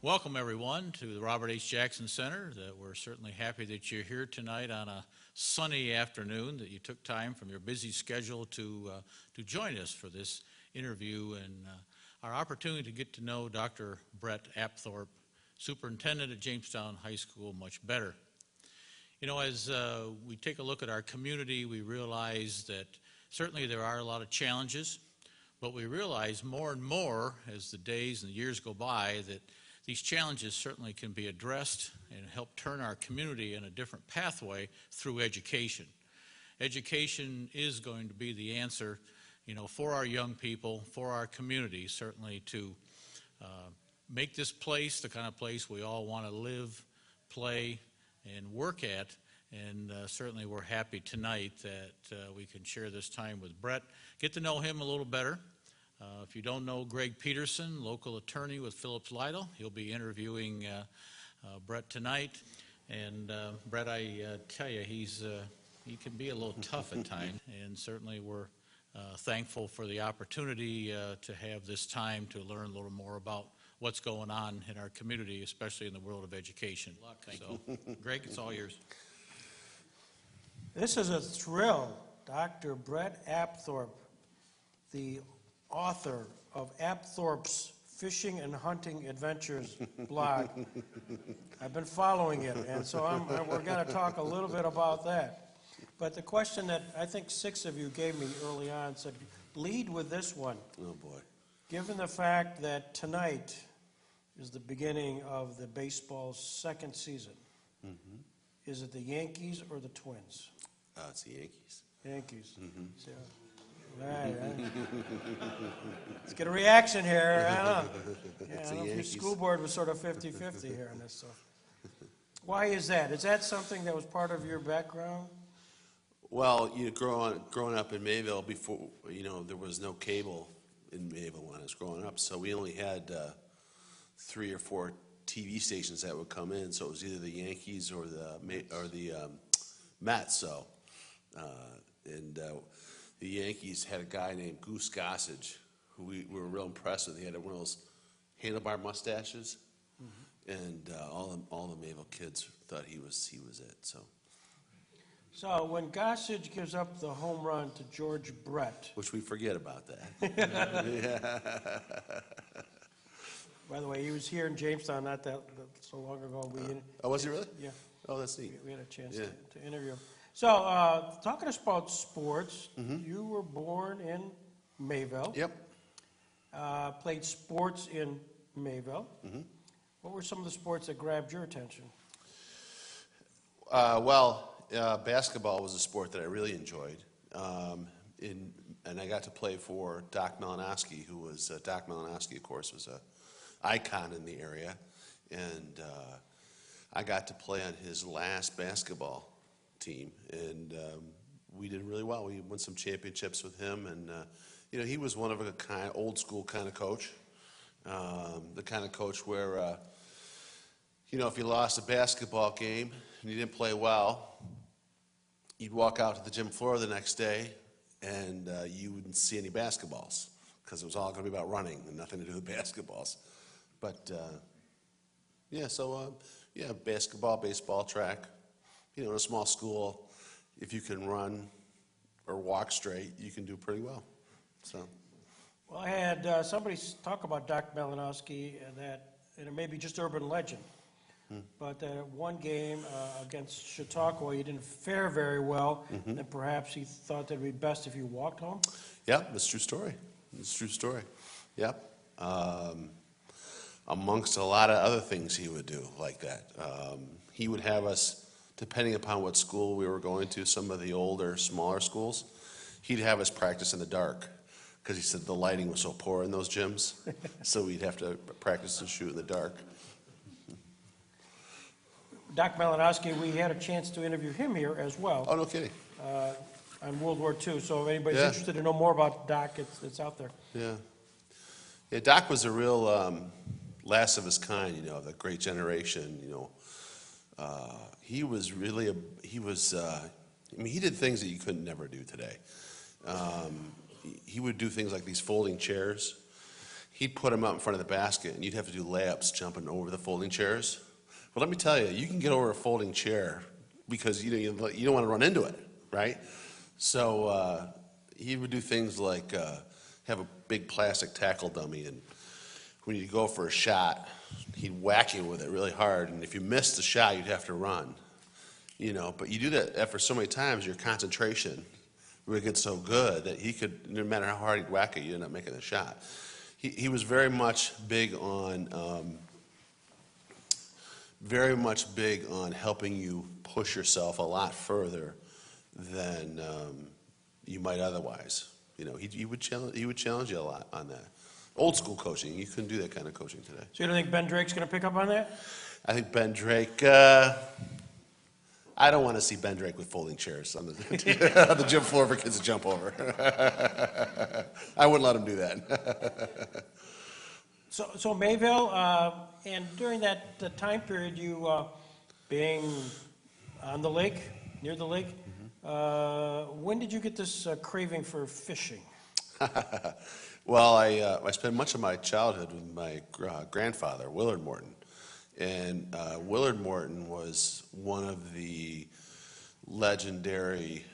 Welcome, everyone, to the Robert H. Jackson Center. We're certainly happy that you're here tonight on a sunny afternoon, that you took time from your busy schedule to join us for this interview and our opportunity to get to know Dr. Bret Apthorpe, Superintendent at Jamestown High School, much better. You know, as we take a look at our community, we realize that certainly there are a lot of challenges, but we realize more and more as the days and the years go by that these challenges certainly can be addressed and help turn our community in a different pathway through education. Education is going to be the answer, you know, for our young people, for our community, certainly to make this place the kind of place we all want to live, play, and work at. And certainly we're happy tonight that we can share this time with Bret, get to know him a little better. If you don't know Greg Peterson, local attorney with Phillips Lytle, he'll be interviewing Bret tonight. And Bret, I tell you, he can be a little tough at times, and certainly we're thankful for the opportunity to have this time to learn a little more about what's going on in our community, especially in the world of education. So, Greg, it's all yours. This is a thrill. Dr. Bret Apthorpe, the author of Aprthorpe's Fishing and Hunting Adventures blog. I've been following it, and so we're going to talk a little bit about that. But the question that I think 6 of you gave me early on said, lead with this one. Oh, boy. Given the fact that tonight is the beginning of the baseball's second season, is it the Yankees or the Twins? It's the Yankees. Yankees. So, right. Let's get a reaction here. I don't know. Yeah, I don't know if your school board was sort of 50-50 here on this stuff. Why is that? Is that something that was part of your background? Well, you know, growing up in Mayville, before, you know, there was no cable in Mayville when I was growing up, so we only had 3 or 4 TV stations that would come in. So it was either the Yankees or the Mets. So, the Yankees had a guy named Goose Gossage, who we were real impressed with. He had one of those handlebar mustaches, and all the Mayville kids thought he was it. So when Gossage gives up the home run to George Brett, Which we forget about that. By the way, he was here in Jamestown not that so long ago. Oh, was he really? Yeah. Oh, that's neat. We had a chance Yeah. to interview him. So, talking about sports, you were born in Mayville. Yep. Played sports in Mayville. What were some of the sports that grabbed your attention? Basketball was a sport that I really enjoyed. And I got to play for Doc Malinowski, who was, Doc Malinowski, of course, was an icon in the area. And I got to play on his last basketball team, and we did really well. We won some championships with him, and you know, he was one of a kind, old school kind of coach, the kind of coach where you know, if you lost a basketball game and you didn't play well, you'd walk out to the gym floor the next day, and you wouldn't see any basketballs because it was all going to be about running and nothing to do with basketballs. But yeah, basketball, baseball, track. You know, in a small school, if you can run or walk straight, you can do pretty well. So, Well, I had somebody talk about Doc Malinowski, and it may be just urban legend, but one game against Chautauqua, you didn't fare very well, and perhaps he thought that it would be best if you walked home? yeah, that's a true story. It's a true story. Yep. Amongst a lot of other things he would do like that. He would have us, depending upon what school we were going to, some of the older, smaller schools, he'd have us practice in the dark because he said the lighting was so poor in those gyms, so we'd have to practice and shoot in the dark. Doc Malinowski, we had a chance to interview him here as well. Oh, no kidding. On World War II, so if anybody's Yeah. interested to know more about Doc, it's out there. Yeah. Yeah, Doc was a real last of his kind, you know, the great generation, you know. He was really, he did things that you couldn't never do today. He would do things like these folding chairs. he'd put them out in front of the basket, and you'd have to do layups jumping over the folding chairs. Well, let me tell you, you can get over a folding chair because you don't want to run into it, right? So he would do things like have a big plastic tackle dummy, and when you go for a shot, he'd whack you with it really hard, and if you missed the shot, you'd have to run. But you do that after so many times, your concentration would get so good that he could, no matter how hard he'd whack it, you end up making the shot. He was very much big on helping you push yourself a lot further than you might otherwise. He would challenge you a lot on that. Old school coaching, you couldn't do that kind of coaching today. So you don't think Ben Drake's going to pick up on that? I think Ben Drake, I don't want to see Ben Drake with folding chairs on the gym floor for kids to jump over. I wouldn't let him do that. So Mayville, and during that time period, you being on the lake, near the lake, when did you get this craving for fishing? Well, I spent much of my childhood with my grandfather, Willard Morton. And Willard Morton was one of the legendary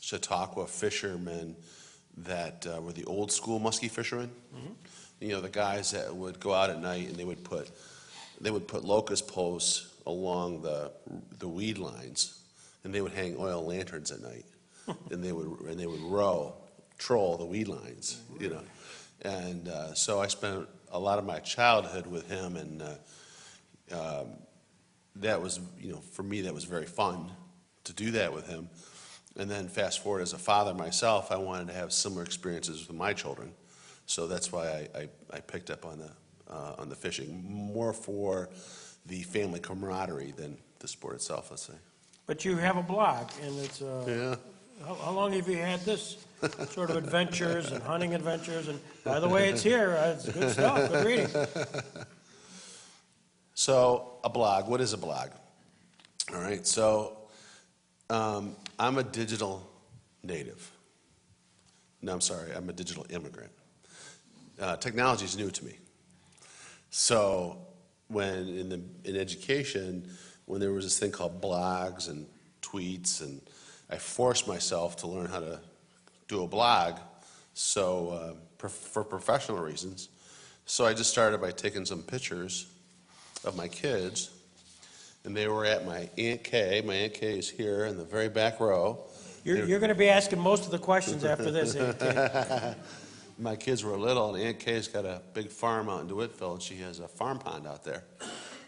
Chautauqua fishermen that were the old school muskie fishermen. Mm-hmm. The guys that would go out at night and they would put locust posts along the weed lines, and they would hang oil lanterns at night, and they would troll the weed lines, And so I spent a lot of my childhood with him, and that was, for me, that was very fun to do that with him. And then fast forward, as a father myself, I wanted to have similar experiences with my children, so that's why I picked up on the fishing, more for the family camaraderie than the sport itself, let's say. But you have a blog, and it's Yeah. How long have you had this sort of adventures and hunting adventures? And by the way, it's here. It's good stuff. Good reading. So a blog. What is a blog? All right. So I'm a digital native. No, I'm sorry. I'm a digital immigrant. Technology is new to me. So when in education, when there was this thing called blogs and tweets, and I forced myself to learn how to do a blog, so for professional reasons. So I just started by taking some pictures of my kids, and they were at my Aunt Kay. My Aunt Kay is here in the very back row. You're going to be asking most of the questions after this, Aunt Kay. My kids were little, and Aunt Kay's got a big farm out in DeWittville, and she has a farm pond out there.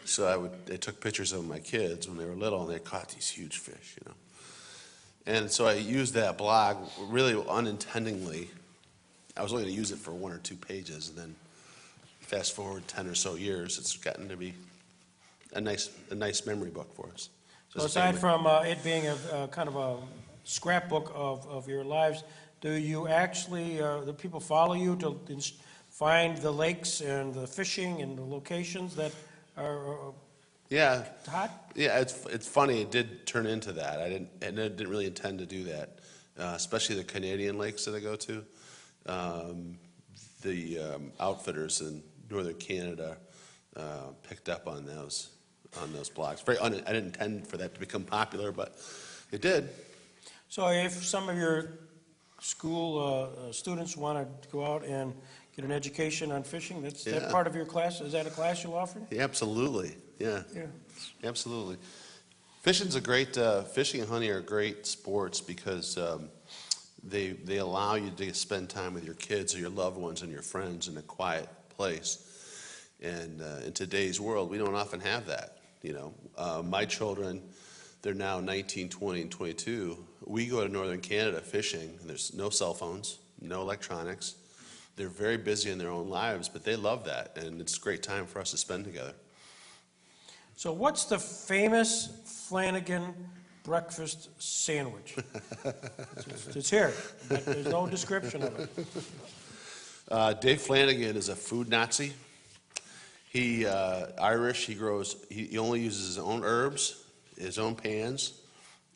So I took pictures of my kids when they were little, and they caught these huge fish, And so I used that blog really unintentionally. I was only going to use it for 1 or 2 pages, and then fast forward 10 or so years, it's gotten to be a nice memory book for us. So aside from it being a kind of a scrapbook of your lives, do you actually, do people follow you to find the lakes and the fishing and the locations that are Yeah. hot? Yeah, it's funny. It did turn into that. I didn't really intend to do that, especially the Canadian lakes that I go to. The outfitters in northern Canada picked up on those blogs. I didn't intend for that to become popular, but it did. So if some of your school students want to go out and get an education on fishing, that's that part of your class? Is that a class you'll offer? Yeah, absolutely. Yeah. Absolutely. Fishing and hunting are great sports because they allow you to spend time with your kids or your loved ones and your friends in a quiet place. And in today's world, we don't often have that. My children, they're now 19, 20, and 22. We go to northern Canada fishing, and there's no cell phones, no electronics. They're very busy in their own lives, but they love that, and it's a great time for us to spend together. So what's the famous Flanagan breakfast sandwich? It's here, but there's no description of it. Dave Flanagan is a food Nazi. He Irish. He only uses his own herbs, his own pans,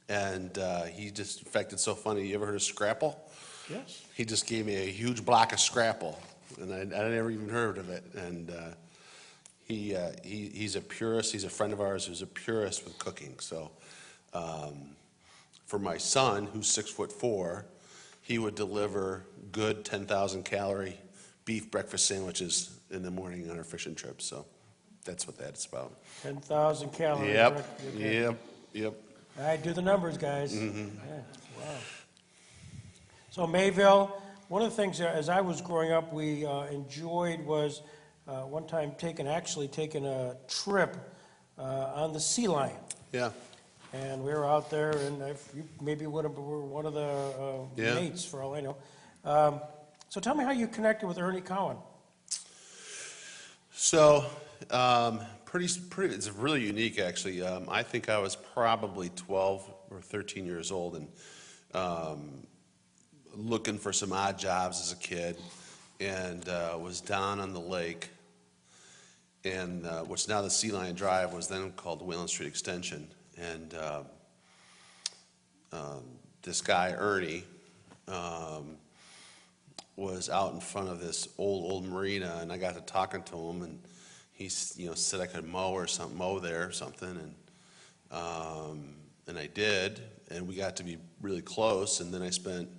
and in fact, it's so funny. You ever heard of scrapple? Yes. He just gave me a huge block of scrapple, and I never even heard of it. And he's a purist. He's a friend of ours who's a purist with cooking. So for my son, who's 6'4", he would deliver good 10,000 calorie beef breakfast sandwiches in the morning on our fishing trips. So that's what that's about. 10,000 calories. Yep. Okay. Yep. All right, do the numbers, guys. Yeah, wow. So Mayville, one of the things that, as I was growing up, we enjoyed was one time taking a trip on the Sea Lion. Yeah. And we were out there, and you maybe were one of the Yeah. mates, for all I know. So tell me how you connected with Ernie Cowan. So, pretty. It's really unique, actually. I think I was probably 12 or 13 years old, and looking for some odd jobs as a kid, and was down on the lake, and what's now the Sea Lion Drive was then called Wayland Street Extension, and this guy Ernie was out in front of this old marina, and I got to talking to him, and he said I could mow there or something, and I did, and we got to be really close, and then I spent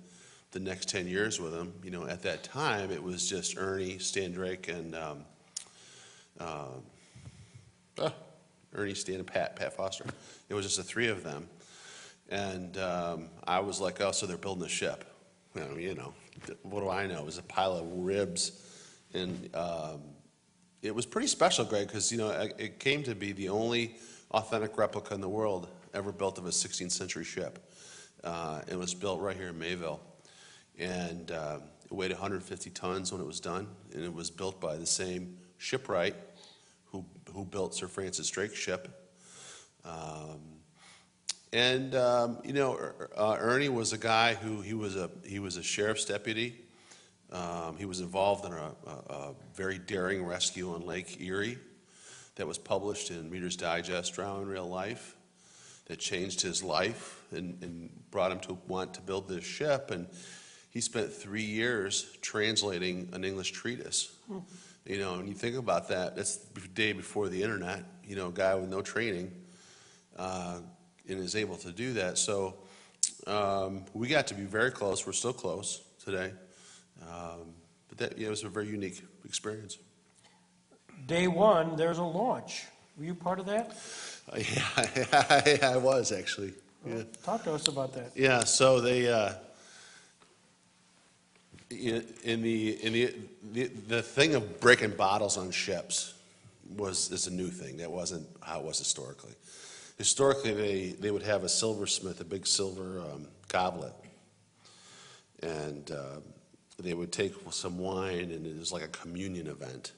the next 10 years with him. At that time it was just Ernie, Stan Drake, and Ernie, Stan, and Pat Foster. It was just the three of them, and I was like, oh, so they're building a ship. What do I know? It was a pile of ribs, and it was pretty special, Greg, because it came to be the only authentic replica in the world ever built of a 16th century ship. It was built right here in Mayville, and it weighed 150 tons when it was done, and it was built by the same shipwright who built Sir Francis Drake's ship. Ernie was a guy who he was a sheriff's deputy. He was involved in a very daring rescue on Lake Erie that was published in Reader's Digest, Drown in Real Life, that changed his life and brought him to want to build this ship. And he spent 3 years translating an English treatise. And you think about that, that's the day before the internet, a guy with no training, and is able to do that. So we got to be very close. We're still close today. But that it was a very unique experience. Day one, there's a launch. Were you part of that? Yeah, I was actually. Yeah. Talk to us about that. Yeah, so they in the thing of breaking bottles on ships is a new thing. That wasn't how it was historically. Historically, they would have a silversmith, a big silver goblet, and they would take some wine, and it was like a communion event,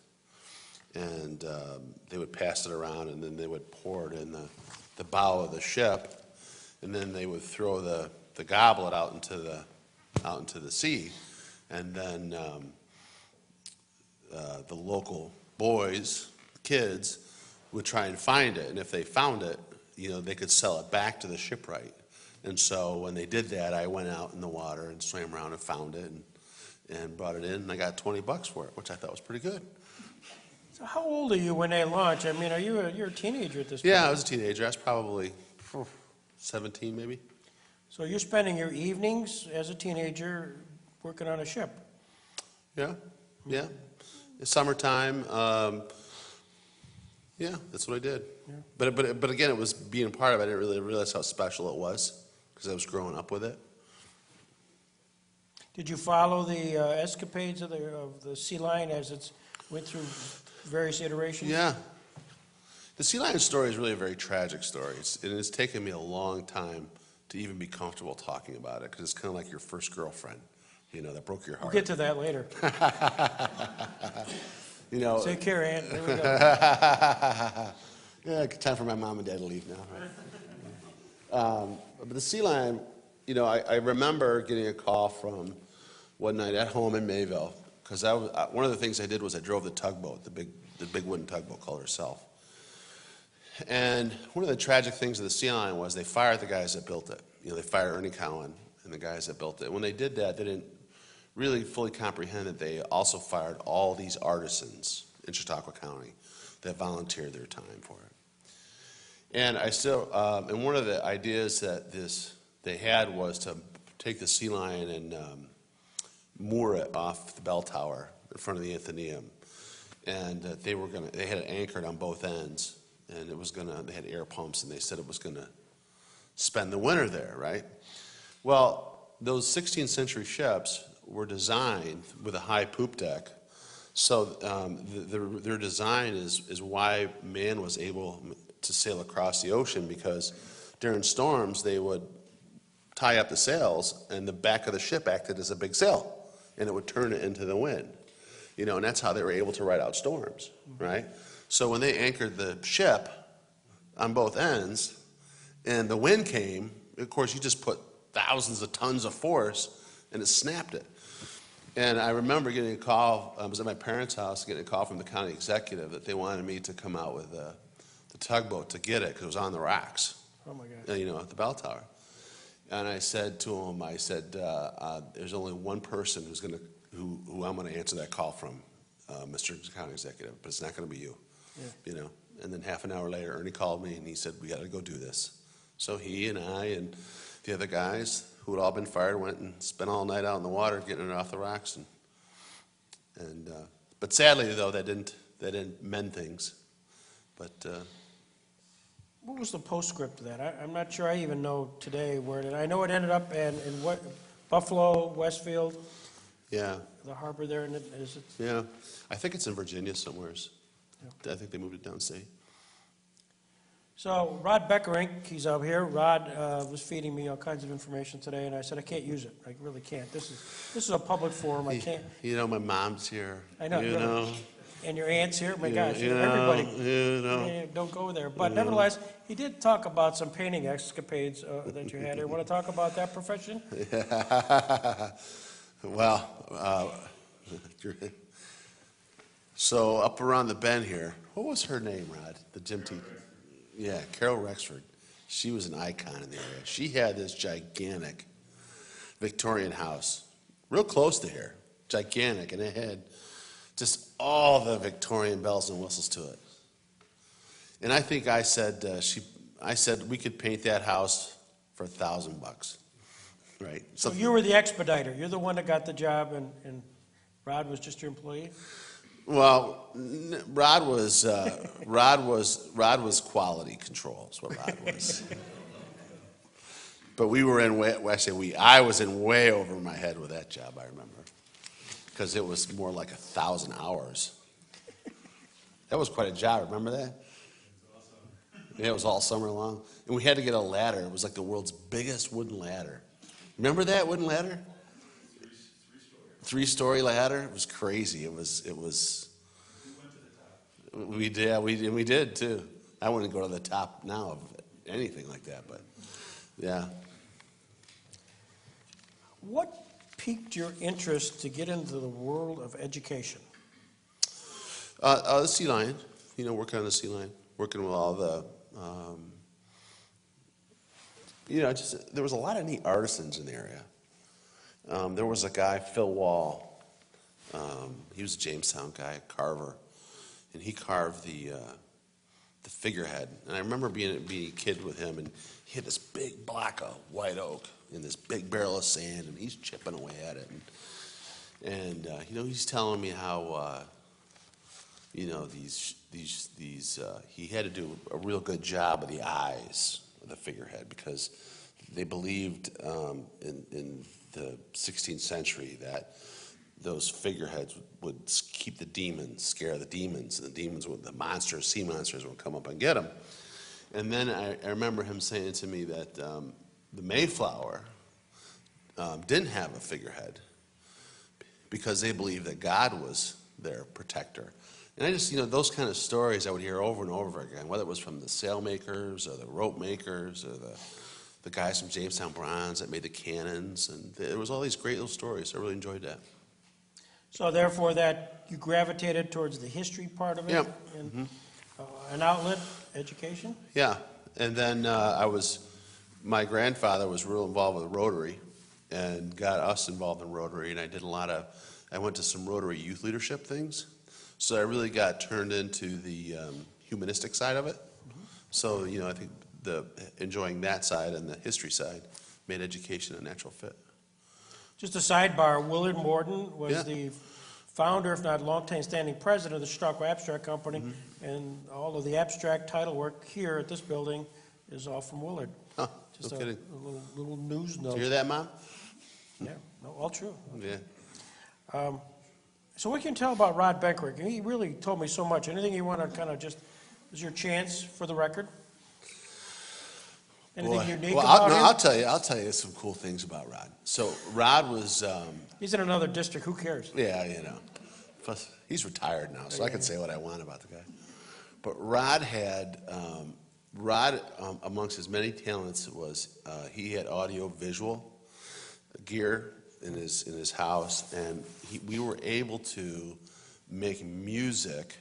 and they would pass it around, and then they would pour it in the bow of the ship, and then they would throw the goblet out into the sea, and then the local boys, kids, would try and find it, and if they found it, they could sell it back to the shipwright. And so when they did that, I went out in the water and swam around and found it and brought it in, and I got $20 for it, which I thought was pretty good. So how old are you when they launch? I mean, you're a teenager at this point? Yeah, I was a teenager. I was probably 17 maybe. So you're spending your evenings as a teenager working on a ship? Yeah. It's summertime. Yeah, that's what I did. Yeah. But again, it was being part of it. I didn't really realize how special it was because I was growing up with it. Did you follow the escapades of the Sea Lion as it went through various iterations? Yeah. The Sea Lion story is really a very tragic story. It's taken me a long time to even be comfortable talking about it because it's kind of like your first girlfriend, that broke your heart. We'll get to that later. Take care, Aunt. There we go. Yeah, time for my mom and dad to leave now. Right? But the Sea Lion, I remember getting a call from one night at home in Mayville because one of the things I did was I drove the tugboat, the big wooden tugboat called herself. And one of the tragic things of the Sea Lion was they fired the guys that built it. They fired Ernie Cowan and the guys that built it. When they did that, they didn't really fully comprehend that they also fired all these artisans in Chautauqua County that volunteered their time for it. And I still, and one of the ideas that they had was to take the sea lion and moor it off the bell tower in front of the Athenaeum. And they had it anchored on both ends, and they had air pumps, and they said it was gonna spend the winter there, right? Well, those 16th century ships were designed with a high poop deck. So their design is why man was able to sail across the ocean, because during storms they would tie up the sails and the back of the ship acted as a big sail and it would turn it into the wind. And that's how they were able to ride out storms, right? So when they anchored the ship on both ends and the wind came, of course you just put thousands of tons of force and it snapped it. And I remember getting a call, I was at my parents' house, getting a call from the county executive that they wanted me to come out with the tugboat to get it because it was on the rocks. Oh my God. At the bell tower. And I said to him, there's only one person who I'm going to answer that call from, Mr. County Executive, but it's not going to be you. Yeah. And then half an hour later, Ernie called me and he said, we got to go do this. So he and I and the other guys who had all been fired went and spent all night out in the water getting it off the rocks. But sadly, though, that didn't mend things. But What was the postscript to that? I'm not sure I even know today where it, I know it ended up in what, Buffalo, Westfield, yeah, the harbor there, and is it? yeah, I think it's in Virginia somewheres. Yeah. I think they moved it downstate. So Rod Beckerink, he's up here. Rod was feeding me all kinds of information today, and I said I can't use it. I really can't. This is a public forum. I can't. My mom's here. I know. You And your aunt's here. My gosh, you know, everybody. Don't go there. But nevertheless, he did talk about some painting escapades that you had here. Want to talk about that profession? Well, so up around the bend here, what was her name, Rod? The gym teacher. Yeah, Carol Rexford. She was an icon in the area. She had this gigantic Victorian house, real close to here, gigantic, and it had just all the Victorian bells and whistles to it. And I think I said we could paint that house for $1,000, right? So you were the expediter. You're the one that got the job, and Rod was just your employee? Well, Rod was quality control. Is what Rod was. But we were I was in way over my head with that job. I remember, because it was more like 1,000 hours. That was quite a job. Remember that? Yeah, it was all summer long, and we had to get a ladder. It was like the world's biggest wooden ladder. Remember that wooden ladder? Three-story ladder. It was crazy. It was. We did too. I wouldn't go to the top now of anything like that, but yeah. What piqued your interest to get into the world of education? The sea lion. Working on the sea lion, working with all the. There was a lot of neat artisans in the area. There was a guy, Phil Wall. He was a Jamestown guy, a carver, and he carved the figurehead. And I remember being a kid with him, and he had this big block of white oak and this big barrel of sand, and he's chipping away at it. And he's telling me how he had to do a real good job of the eyes of the figurehead, because they believed in the 16th century that those figureheads would keep the demons, scare the demons, and the sea monsters would come up and get them. And then I remember him saying to me that the Mayflower didn't have a figurehead because they believed that God was their protector. And I just, those kind of stories I would hear over and over again, whether it was from the sail makers or the rope makers or the guys from Jamestown Bronze that made the cannons, and there was all these great little stories. I really enjoyed that. So therefore, that you gravitated towards the history part of it? Yep. And an outlet, education? Yeah, and then my grandfather was real involved with Rotary, and got us involved in Rotary, and I went to some Rotary youth leadership things, so I really got turned into the humanistic side of it. So, I think enjoying that side and the history side made education a natural fit. Just a sidebar, Willard Morton was Yeah. the founder, if not longtime-standing president of the Chautauqua Abstract Company, and all of the abstract title work here at this building is all from Willard. Huh, Just no a kidding. little news Did you note. hear that, Mom? Yeah, no, all true. Yeah. So what can you tell about Rod Beckerick? He really told me so much. Anything you want to kind of just, is your chance for the record? Anything Boy. unique Well, about no, him? I'll tell you some cool things about Rod. So Rod was, He's in another district, who cares? yeah, plus he's retired now, so I can say what I want about the guy. But Rod had, amongst his many talents was, he had audio visual gear in his house, and we were able to make music,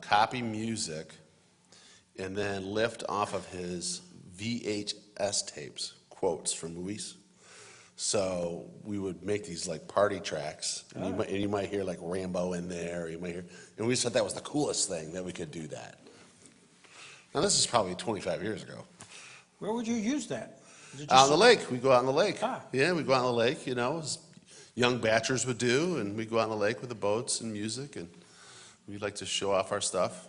copy music, and then lift off of his VHS tapes, quotes from movies. So we would make these like party tracks, and you might hear like Rambo in there, and we said that was the coolest thing, that we could do that. Now this is probably 25 years ago. Where would you use that? Is it Out just on the lake, we go out on the lake. Ah. Yeah, we go out on the lake, as young bachelors would do, and we go out on the lake with the boats and music, and we'd like to show off our stuff.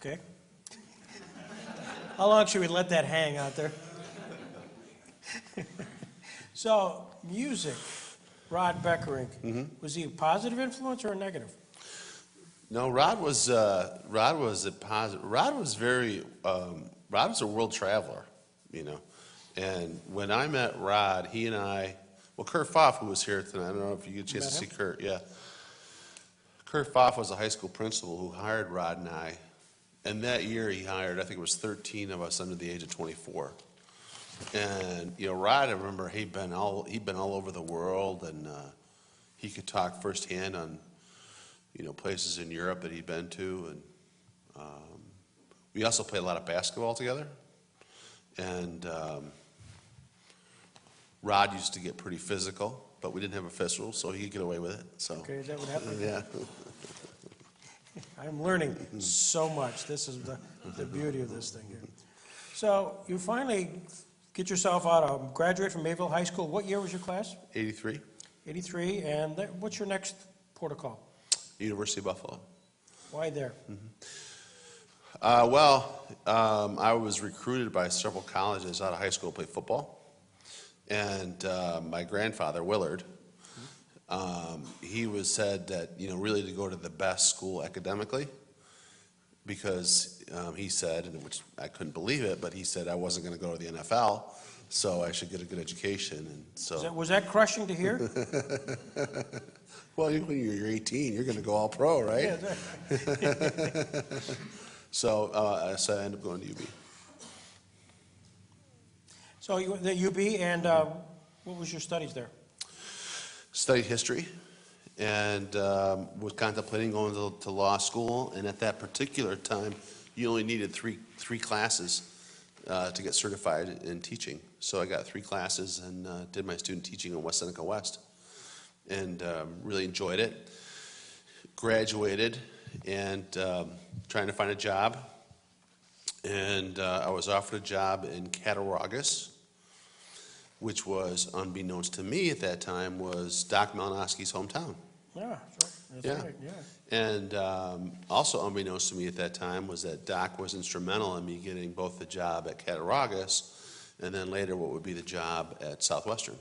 Okay. How long should we let that hang out there? So, music, Rod Beckerick, was he a positive influence or a negative? No, Rod was a positive. Rod was Rod was a world traveler, And when I met Rod, he and Kurt Pfaff, who was here tonight, I don't know if you get a chance to see Kurt, yeah. Kurt Pfaff was a high school principal who hired Rod and I. And that year he hired, I think it was 13 of us under the age of 24. And, Rod, I remember he'd been all over the world, and he could talk firsthand on, places in Europe that he'd been to. And we also played a lot of basketball together. And Rod used to get pretty physical, but we didn't have a fist rule, so he could get away with it. So, Okay, is that what happened? yeah. I'm learning so much. This is the beauty of this thing here. So, you finally get yourself out, graduate from Mayville High School. What year was your class? 83, 83, and what's your next port of call? University of Buffalo. Why there? I was recruited by several colleges out of high school to play football. And my grandfather, Willard, he said that, really to go to the best school academically, because he said, and which I couldn't believe it, but he said I wasn't going to go to the NFL, so I should get a good education. And so, Was that crushing to hear? well, when you're 18, you're going to go all pro, right? Yeah, So I ended up going to UB. So, the UB, and what was your studies there? Studied history, and was contemplating going to law school. And at that particular time, you only needed three classes to get certified in teaching. So I got 3 classes and did my student teaching in West Seneca West, and really enjoyed it. Graduated, and trying to find a job. And I was offered a job in Cattaraugus, which was, unbeknownst to me at that time, was Doc Malinowski's hometown. Yeah, that's Yeah. right, yeah. And also unbeknownst to me at that time was that Doc was instrumental in me getting both the job at Cattaraugus and then later what would be the job at Southwestern.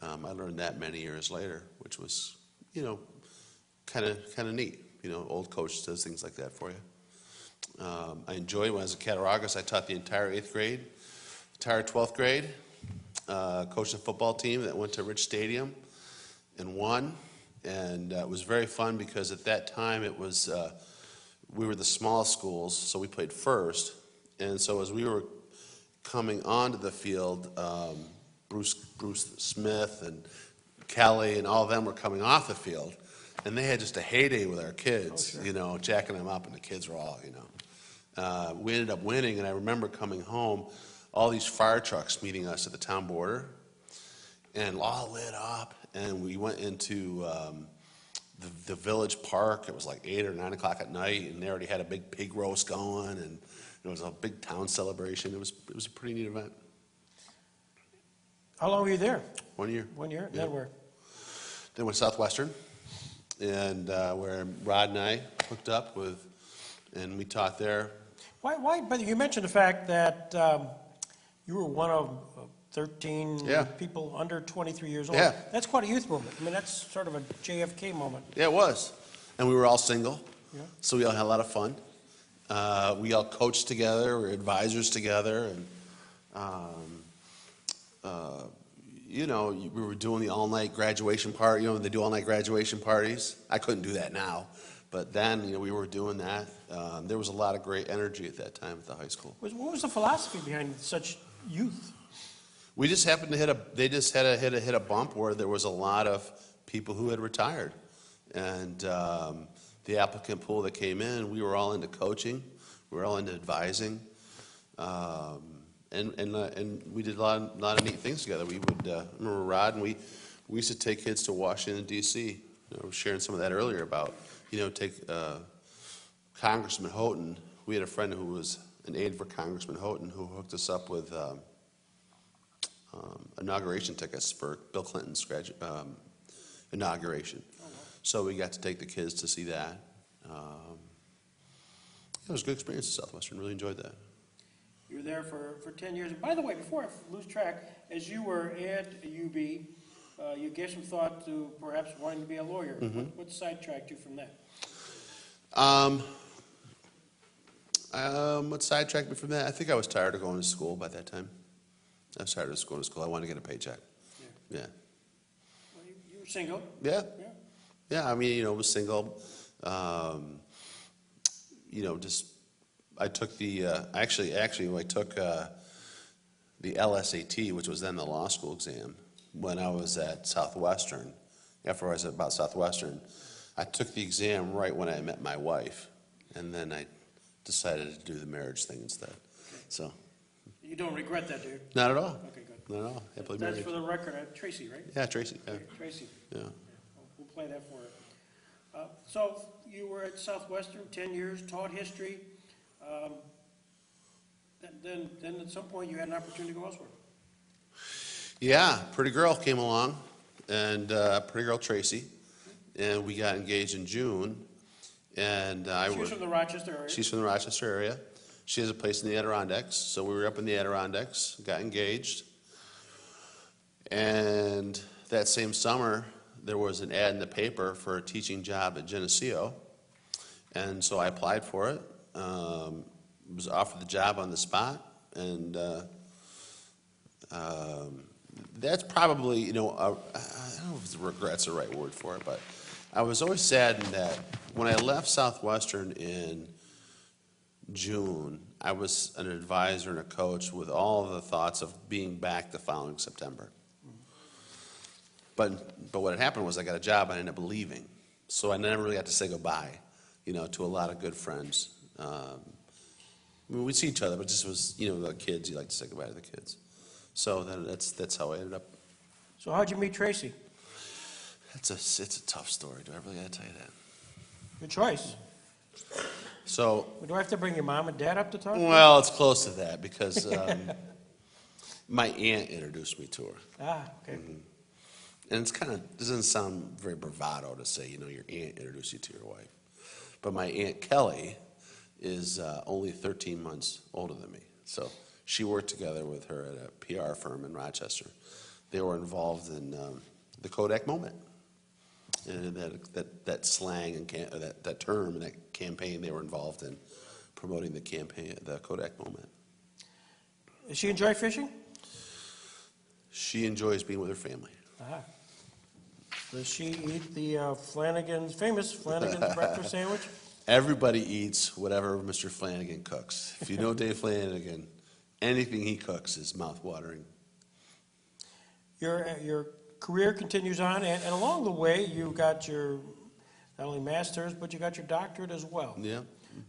I learned that many years later, which was, kind of neat. Old coach does things like that for you. I enjoyed when I was at Cattaraugus. I taught the entire 8th grade, entire 12th grade. Coached a football team that went to Rich Stadium and won. And it was very fun because at that time it was we were the smallest schools, so we played first. And so as we were coming onto the field, Bruce Smith and Kelly and all of them were coming off the field, and they had just a heyday with our kids, jacking them up, and the kids were all, we ended up winning, and I remember coming home, all these fire trucks meeting us at the town border, and all lit up, and we went into the village park. It was like 8 or 9 o'clock at night, and they already had a big pig roast going, and it was a big town celebration. It was a pretty neat event. How long were you there? 1 year. 1 year? Yeah. Then where? Then went Southwestern, and where Rod and I hooked up with, and we taught there. Why, but you mentioned the fact that you were one of 13 Yeah. people under 23 years old. Yeah. That's quite a youth movement. I mean, that's sort of a JFK moment. Yeah, it was. And we were all single, Yeah. so we all had a lot of fun. We all coached together, we were advisors together, and, we were doing the all-night graduation party. They do all-night graduation parties. I couldn't do that now, but then, we were doing that. There was a lot of great energy at that time at the high school. What was the philosophy behind such youth? We just happened to they just had to hit a bump where there was a lot of people who had retired. And the applicant pool that came in, we were all into coaching, we were all into advising. And we did a lot of neat things together. We would, I remember Rod, and we used to take kids to Washington, D.C. I was sharing some of that earlier about, take Congressman Houghton. We had a friend who was an aide for Congressman Houghton who hooked us up with inauguration tickets for Bill Clinton's inauguration. So we got to take the kids to see that. It was a good experience at Southwestern. Really enjoyed that. You were there for 10 years. And by the way, before I lose track, as you were at UB, you gave some thought to perhaps wanting to be a lawyer. Mm-hmm. What sidetracked you from that? What sidetracked me from that? I think I was tired of going to school by that time. I was tired of going to school. I wanted to get a paycheck. Yeah. Well, you were single. Yeah. Yeah. Yeah, I mean, was single. I took I took the LSAT, which was then the law school exam, when I was at Southwestern. After I was about Southwestern, I took the exam right when I met my wife, and then I decided to do the marriage thing instead. So. You don't regret that, do you? Not at all. Okay, good. Not at all. Happily That's married. for the record. Tracy, right? Yeah, Tracy. Yeah. Okay, Tracy. Yeah. We'll play that for her. So you were at Southwestern 10 years, taught history. Then at some point you had an opportunity to go elsewhere. Yeah, pretty girl came along, and pretty girl Tracy, and we got engaged in June. And She was from the Rochester area. She's from the Rochester area. She has a place in the Adirondacks, so we were up in the Adirondacks, got engaged. And that same summer, there was an ad in the paper for a teaching job at Geneseo, and so I applied for it. Was offered the job on the spot, and that's probably, I don't know if regret's the right word for it, but I was always saddened that when I left Southwestern in June, I was an advisor and a coach with all of the thoughts of being back the following September. But what had happened was I got a job and I ended up leaving. So I never really got to say goodbye, to a lot of good friends. We'd see each other, but just was, the kids, you like to say goodbye to the kids. So then that's how I ended up. So how'd you meet Tracy? It's a tough story. Do I really got to tell you that? Good choice. So. Do I have to bring your mom and dad up to talk? Well, it's close to that because my aunt introduced me to her. Ah, okay. Mm-hmm. And it's doesn't sound very bravado to say, your aunt introduced you to your wife. But my Aunt Kelly is only 13 months older than me. So she worked together with her at a PR firm in Rochester. They were involved in the Kodak moment. And that slang and that term and that campaign, they were involved in promoting the campaign, the Kodak moment. Does she enjoy fishing? She enjoys being with her family. Ah. Does she eat the famous Flanagan's breakfast sandwich? Everybody eats whatever Mr. Flanagan cooks. If you know Dave Flanagan, anything he cooks is mouth-watering. Your career continues on, and along the way, you got your, not only master's, but you got your doctorate as well. Yeah.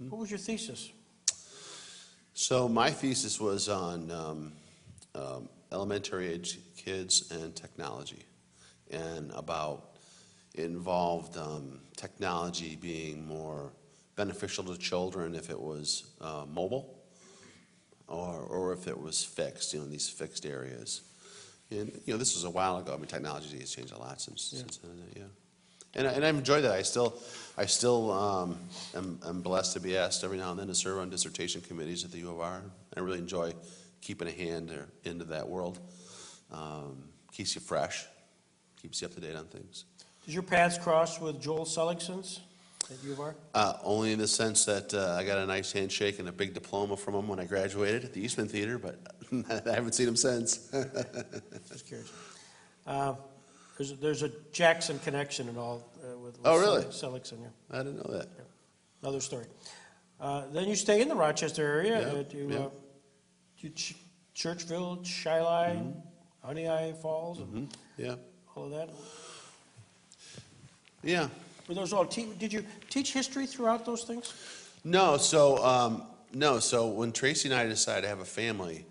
What was your thesis? So my thesis was on elementary age kids and technology, and it involved technology being more beneficial to children if it was mobile, or if it was fixed, in these fixed areas. And this was a while ago. I mean, technology has changed a lot since then. Yeah. And I enjoy that. I still am blessed to be asked every now and then to serve on dissertation committees at the U of R. I really enjoy keeping a hand into that world. Keeps you fresh, keeps you up to date on things. Did your paths cross with Joel Seligsen's at U of R? Only in the sense that I got a nice handshake and a big diploma from him when I graduated at the Eastman Theater, but I haven't seen him since. Just curious. There's a Jackson connection and all with Oh, really? Seligson. Yeah. I didn't know that. Yeah. Another story. Then you stay in the Rochester area. Yeah, Church Village, Shiloh, Honey Eye Falls, and Yeah. all of that. Yeah. Were those all? Did you teach history throughout those things? No, so when Tracy and I decided to have a family,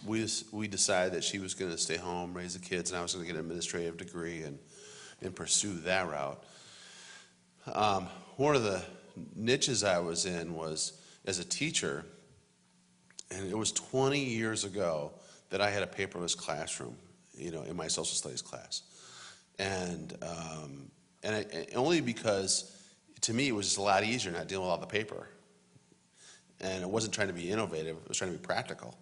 we decided that she was going to stay home, raise the kids, and I was going to get an administrative degree and pursue that route. One of the niches I was in was as a teacher, and it was 20 years ago that I had a paperless classroom, in my social studies class, and only because to me it was just a lot easier not dealing with all the paper, and it wasn't trying to be innovative; it was trying to be practical.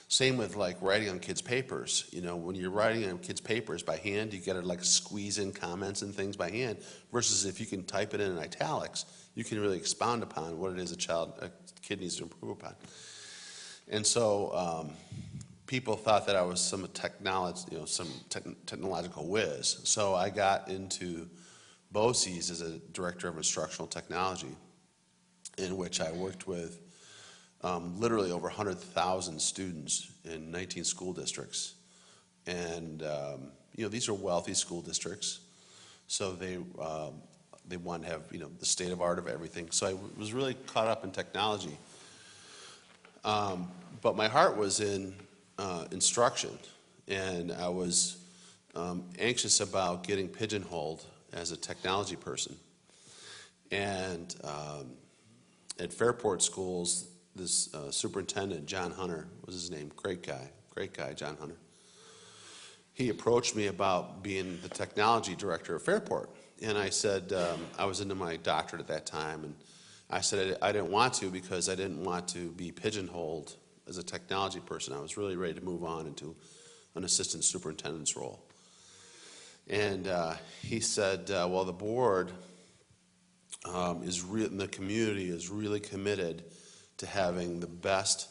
Same with like writing on kids' papers. When you're writing on kids' papers by hand, you got to like squeeze in comments and things by hand. Versus if you can type it in italics, you can really expound upon what it is a kid needs to improve upon. And so people thought that I was some technology, some technological whiz. So I got into BOCES as a director of instructional technology, in which I worked with literally over 100,000 students in 19 school districts. And, these are wealthy school districts, so they want to have, the state of art of everything. So I was really caught up in technology. But my heart was in instruction, and I was anxious about getting pigeonholed as a technology person. And at Fairport Schools, this superintendent, John Hunter, was his name, great guy, John Hunter. He approached me about being the technology director of Fairport. And I said, I was into my doctorate at that time, and I said I didn't want to because I didn't want to be pigeonholed as a technology person. I was really ready to move on into an assistant superintendent's role. And he said, well, the board and the community is really committed to having the best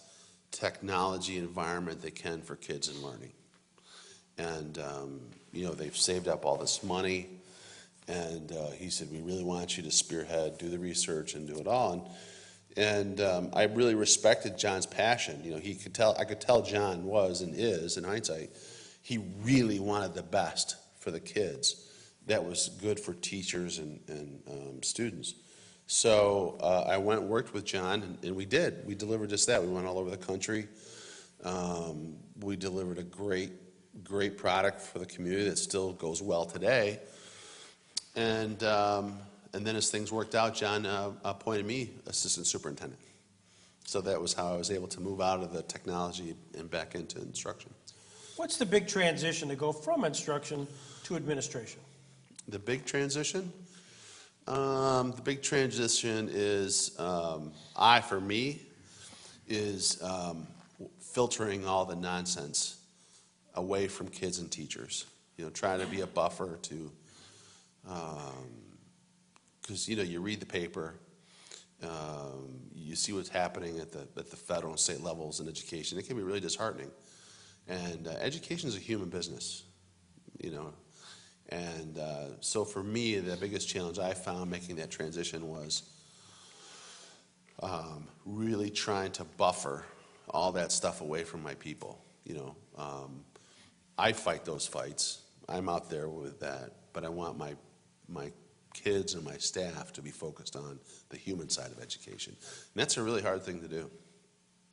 technology environment they can for kids and learning. And, they've saved up all this money. And he said, we really want you to spearhead, do the research, and do it all. And I really respected John's passion. I could tell John was and is, in hindsight, he really wanted the best for the kids. That was good for teachers and students. So I went and worked with John, and we did. We delivered just that. We went all over the country. We delivered a great product for the community that still goes well today. And then as things worked out, John appointed me assistant superintendent. So that was how I was able to move out of the technology and back into instruction. What's the big transition to go from instruction to administration? The big transition? The big transition is, for me, is filtering all the nonsense away from kids and teachers. Trying to be a buffer to, because you read the paper, you see what's happening at the federal and state levels in education. It can be really disheartening. And education is a human business, And so for me, the biggest challenge I found making that transition was really trying to buffer all that stuff away from my people. I fight those fights. I'm out there with that, but I want my kids and my staff to be focused on the human side of education. And that's a really hard thing to do.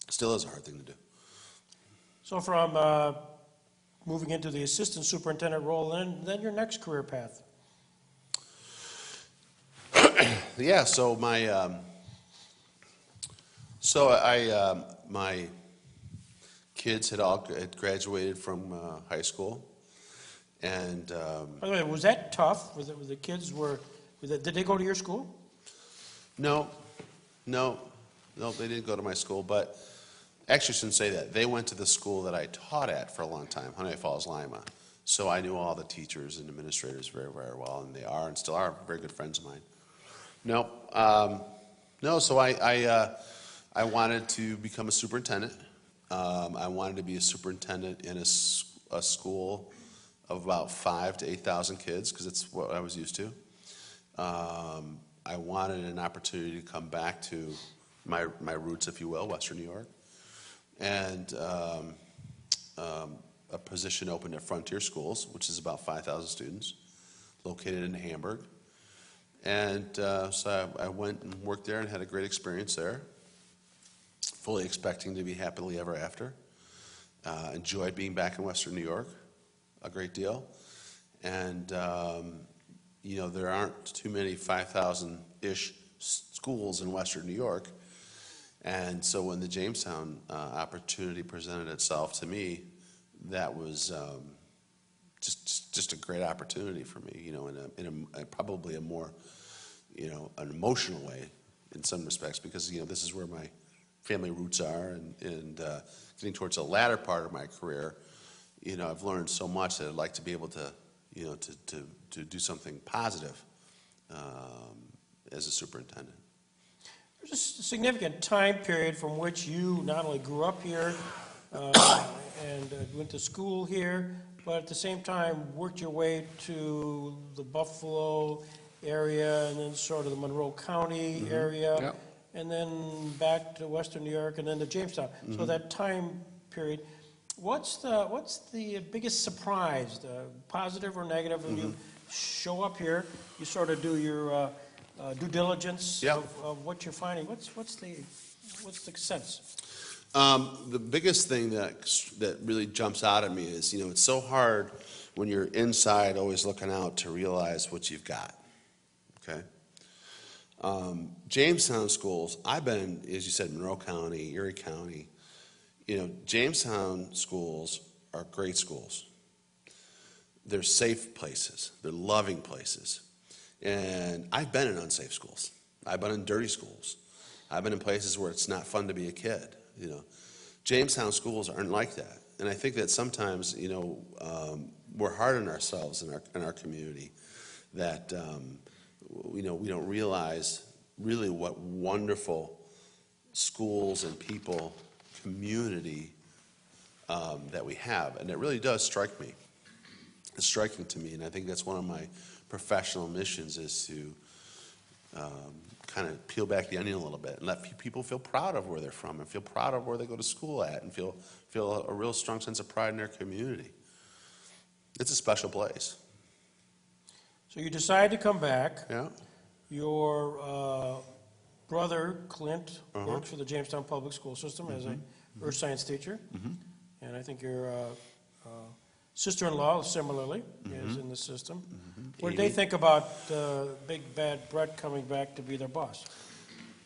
Still is a hard thing to do. So from moving into the assistant superintendent role, then your next career path. Yeah, so my my kids had graduated from high school, and By the way, was that tough? Was the kids did they go to your school? no, they didn't go to my school, but actually, I shouldn't say that. They went to the school that I taught at for a long time, Honey Falls, Lima. So I knew all the teachers and administrators very, very well, and they are and still are very good friends of mine. No, so I wanted to become a superintendent. I wanted to be a superintendent in a school of about 5,000 to 8,000 kids, because it's what I was used to. I wanted an opportunity to come back to my roots, if you will, Western New York. And a position opened at Frontier Schools, which is about 5,000 students, located in Hamburg. And so I went and worked there and had a great experience there, fully expecting to be happily ever after. Enjoyed being back in Western New York a great deal. And, there aren't too many 5,000-ish schools in Western New York. And so when the Jamestown opportunity presented itself to me, that was just a great opportunity for me, in a probably a more, an emotional way in some respects, because, this is where my family roots are, and getting towards the latter part of my career, I've learned so much that I'd like to be able to, to do something positive as a superintendent. There's a significant time period from which you not only grew up here and went to school here, but at the same time worked your way to the Buffalo area and then sort of the Monroe County area, Yep. and then back to Western New York and then to Jamestown. So that time period, what's the biggest surprise, positive or negative, when you show up here, you sort of do your due diligence Yep. of what you're finding? What's the sense? The biggest thing that really jumps out at me is, it's so hard when you're inside always looking out to realize what you've got, okay? Jamestown schools, I've been, as you said, Monroe County, Erie County. Jamestown schools are great schools. They're safe places. They're loving places. And I've been in unsafe schools. I've been in dirty schools. I've been in places where it's not fun to be a kid. Jamestown schools aren't like that. And I think that sometimes, we're hard on ourselves in our community, that, we don't realize really what wonderful schools and people, community that we have. And it really does strike me. It's striking to me, and I think that's one of my professional missions, is to kind of peel back the onion a little bit and let people feel proud of where they're from and feel proud of where they go to school at, and feel a real strong sense of pride in their community. It's a special place. So you decide to come back. Yeah. Your brother, Clint, works for the Jamestown Public School System as a earth science teacher. And I think your sister-in-law, similarly, is in the system. What did they think about big bad Bret coming back to be their boss?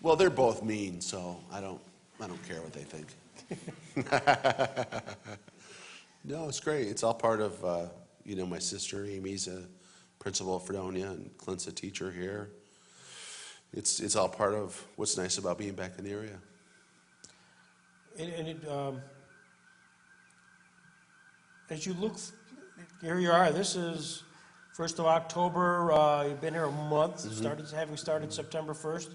Well, they're both mean, so I don't care what they think. No, it's great. It's all part of, my sister Amy's a principal at Fredonia, and Clint's a teacher here. It's all part of what's nice about being back in the area. As you look, here you are. This is 1st of October. You've been here a month. Having started September 1st.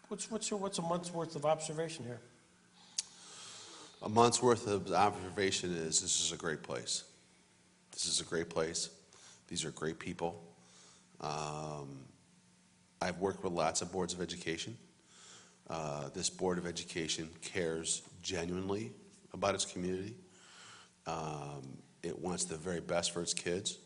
What's a month's worth of observation here? A month's worth of observation is, this is a great place. This is a great place. These are great people. I've worked with lots of boards of education. This Board of Education cares genuinely about its community. It wants the very best for its kids.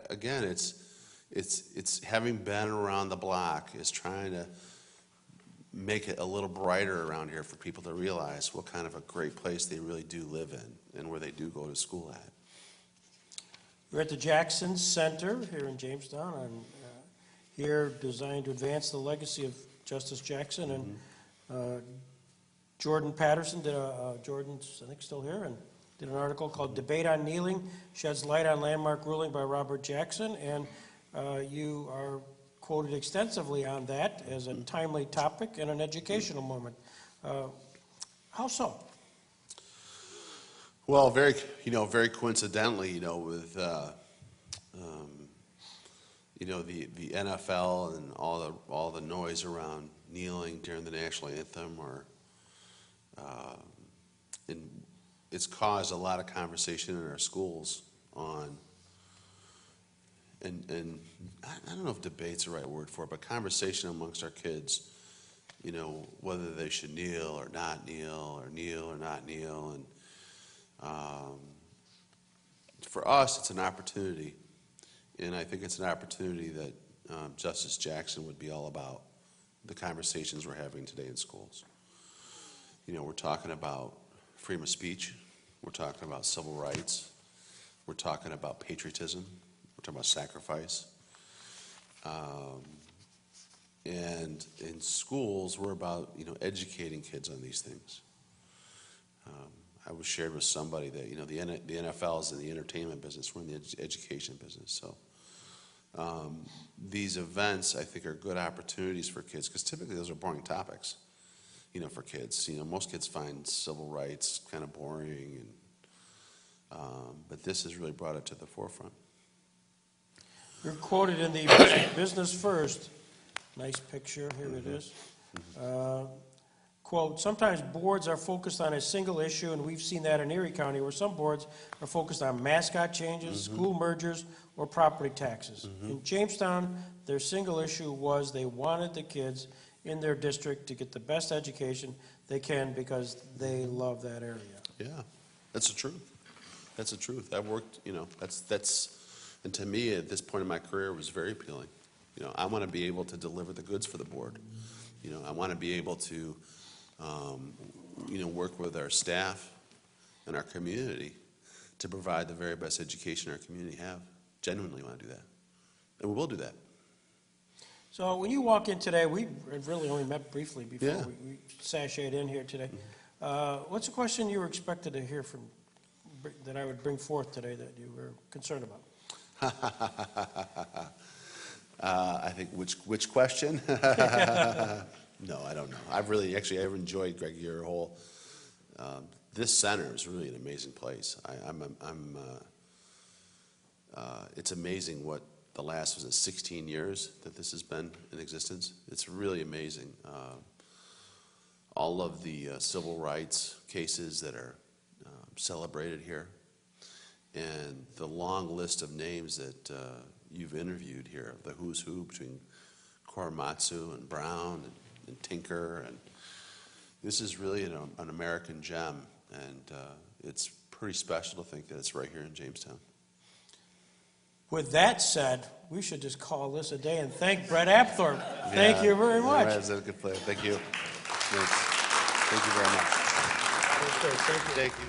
again, it's having been around the block, is trying to make it a little brighter around here for people to realize what kind of a great place they really do live in and where they do go to school at. We're at the Jackson Center here in Jamestown. I'm here designed to advance the legacy of Justice Jackson. And Jordan Patterson did Jordan's, I think, still here, and did an article called Debate on Kneeling, Sheds Light on Landmark Ruling by Robert Jackson. And you are quoted extensively on that as a timely topic and an educational moment. How so? Well, very coincidentally, with the NFL and all the noise around kneeling during the national anthem, it's caused a lot of conversation in our schools on, and I don't know if debate's the right word for it, but conversation amongst our kids, whether they should kneel or not kneel, or not kneel, and for us, it's an opportunity, and I think it's an opportunity that Justice Jackson would be all about, the conversations we're having today in schools. We're talking about freedom of speech, we're talking about civil rights, we're talking about patriotism, we're talking about sacrifice, and in schools, we're about educating kids on these things. I was shared with somebody that the NFL is in the entertainment business, we're in the education business. So these events, I think, are good opportunities for kids, because typically those are boring topics, for kids. Most kids find civil rights kind of boring, but this has really brought it to the forefront. You're quoted in the Business First, nice picture, here it is. Quote, sometimes boards are focused on a single issue, and we've seen that in Erie County, where some boards are focused on mascot changes, school mergers, or property taxes. In Jamestown, their single issue was they wanted the kids in their district to get the best education they can because they love that area. Yeah, that's the truth. That's the truth. I've worked, and to me, at this point in my career, it was very appealing. I want to be able to deliver the goods for the board. I want to be able to work with our staff and our community to provide the very best education our community have. Genuinely want to do that. And we will do that. So when you walk in today, we really only met briefly before Yeah. we sashayed in here today. What's the question you were expected to hear from, that I would bring forth today that you were concerned about? I think which question? No, I don't know. I've enjoyed, Greg, your whole. This center is really an amazing place. It's amazing what the last 16 years that this has been in existence. It's really amazing. All of the civil rights cases that are celebrated here, and the long list of names that you've interviewed here, the who's who between Korematsu and Brown and Tinker, and this is really an American gem, and it's pretty special to think that it's right here in Jamestown. With that said, we should just call this a day and thank Bret Apthorpe. Thank you very much. That's a good player. Thank you. Thanks. Thank you very much. Okay, thank you. Thank you.